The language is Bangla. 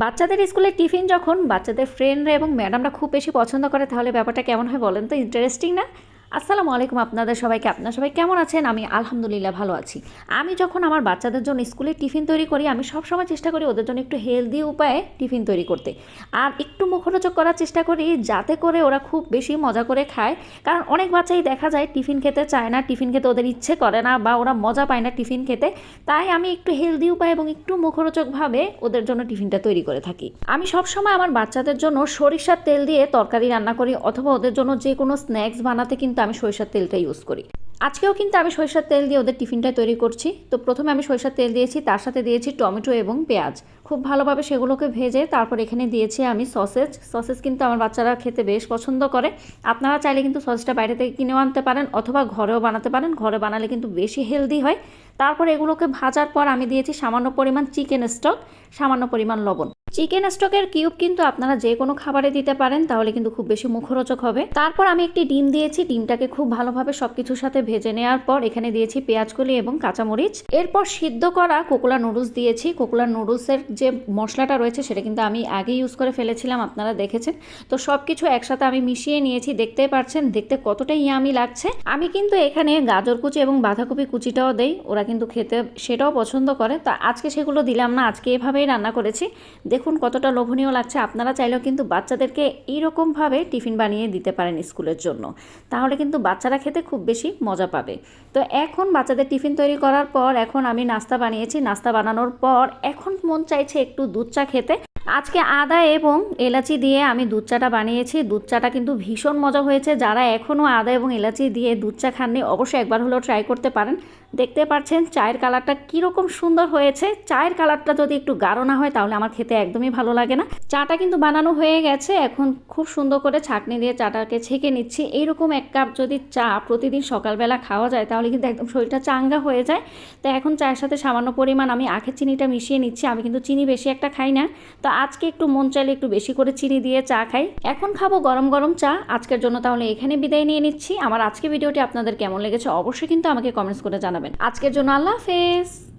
বাচ্চাদের স্কুলে টিফিন যখন বাচ্চাদের ফ্রেন্ডরা এবং ম্যাডামরা খুব বেশি পছন্দ করে তাহলে ব্যাপারটা কেমন হয় বলেন তো, ইন্টারেস্টিং না? আসসালামু আলাইকুম আপনাদের সবাইকে। আপনারা সবাই কেমন আছেন? আমি আলহামদুলিল্লাহ ভালো আছি। আমি যখন আমার বাচ্চাদের জন্য স্কুলে টিফিন তৈরি করি আমি সবসময় চেষ্টা করি ওদের জন্য একটু হেলদি উপায়ে টিফিন তৈরি করতে, আর একটু মুখরোচক করার চেষ্টা করি যাতে করে ওরা খুব বেশি মজা করে খায়। কারণ অনেক বাচ্চাই দেখা যায় টিফিন খেতে চায় না, টিফিন খেতে ওদের ইচ্ছে করে না, বা ওরা মজা পায় না টিফিন খেতে। তাই আমি একটু হেলদি উপায় এবং একটু মুখরোচকভাবে ওদের জন্য টিফিনটা তৈরি করে থাকি। আমি সবসময় আমার বাচ্চাদের জন্য সরিষার তেল দিয়ে তরকারি রান্না করি, অথবা ওদের জন্য যে কোনো স্ন্যাক্স বানাতে কিন্তু আমি সরিষার তেলটা ইউজ করি। আজকেও কিন্তু আমি সরিষার তেল দিয়ে ওদের টিফিনটা তৈরি করছি। তো প্রথমে আমি সরিষার তেল দিয়েছি, তার সাথে দিয়েছি টমেটো এবং পেঁয়াজ, খুব ভালোভাবে সেগুলোকে ভেজে তারপর এখানে দিয়েছি আমি সসেজ কিন্তু আমার বাচ্চারা খেতে বেশ পছন্দ করে। আপনারা চাইলে কিন্তু সসটা বাইরে থেকে কিনেও আনতে পারেন অথবা ঘরেও বানাতে পারেন, ঘরে বানালে কিন্তু বেশি হেলদি হয়। তারপর এগুলোকে ভাজার পর আমি দিয়েছি সামান্য পরিমাণ চিকেন স্টক, সামান্য পরিমাণ লবণ। চিকেন স্টকের কিউব কিন্তু আপনারা যে কোনো খাবারে দিতে পারেন, তাহলে কিন্তু খুব বেশি মুখরোচক হবে। তারপর আমি একটি ডিম দিয়েছি, ডিমটাকে খুব ভালোভাবে সবকিছুর সাথে ভেজে নেওয়ার পর এখানে দিয়েছি পেঁয়াজকলি এবং কাঁচামরিচ। এরপর সিদ্ধ করা কোকোলা নুডলস দিয়েছি। কোকোলা নুডলসের যে মশলাটা রয়েছে সেটা কিন্তু আমি আগে ইউজ করে ফেলেছিলাম, আপনারা দেখেছেন। তো সব কিছু একসাথে আমি মিশিয়ে নিয়েছি, দেখতেই পাচ্ছেন দেখতে কতটা ইয়ামি লাগছে। আমি কিন্তু এখানে গাজর কুচি এবং বাঁধাকপি কুচিটাও দেই, ওরা কিন্তু খেতে সেটাও পছন্দ করে। তা আজকে সেগুলো দিলাম না, আজকে এভাবেই রান্না করেছি। দেখুন কতটা লোভনীয় লাগছে। আপনারা চাইলেও কিন্তু বাচ্চাদেরকে এইরকমভাবে টিফিন বানিয়ে দিতে পারেন স্কুলের জন্য, তাহলে কিন্তু বাচ্চারা খেতে খুব বেশি মজা পাবে। তো এখন বাচ্চাদের টিফিন তৈরি করার পর এখন আমি নাস্তা বানিয়েছি। নাস্তা বানানোর পর এখন মন চাইছে একটু দুধ চা খেতে। আজকে আদা এবং এলাচি দিয়ে আমি দুধ চাটা বানিয়েছি। দুধ চাটা কিন্তু ভীষণ মজা হয়েছে। যারা এখনও আদা এবং এলাচি দিয়ে দুধ চা খাননি অবশ্যই একবার হলেও ট্রাই করতে পারেন। দেখতে পাচ্ছেন চায়ের কালারটা কীরকম সুন্দর হয়েছে। চায়ের কালারটা যদি একটু গাঢ় না হয় তাহলে আমার খেতে একদমই ভালো লাগে না। চাটা কিন্তু বানানো হয়ে গেছে, এখন খুব সুন্দর করে ছাঁকনি দিয়ে চাটাকে ছেঁকে নিচ্ছি। এইরকম এক কাপ যদি চা প্রতিদিন সকালবেলা খাওয়া যায় তাহলে কিন্তু একদম শরীরটা চাঙ্গা হয়ে যায়। তো এখন চায়ের সাথে সামান্য পরিমাণ আমি আখের চিনিটা মিশিয়ে নিচ্ছি। আমি কিন্তু চিনি বেশি একটা খাই না, তো আজকে একটু মন চাইলে একটু বেশি করে চিনি দিয়ে চা খাই। এখন খাবো গরম গরম চা। আজকের জন্য তাহলে এখানে বিদায় নিয়ে নিচ্ছি। আমার আজকে ভিডিওটি আপনাদের কেমন লেগেছে অবশ্যই কিন্তু আমাকে কমেন্টস করে জানাবেন। আজকের জন্য আল্লাহ হাফেজ।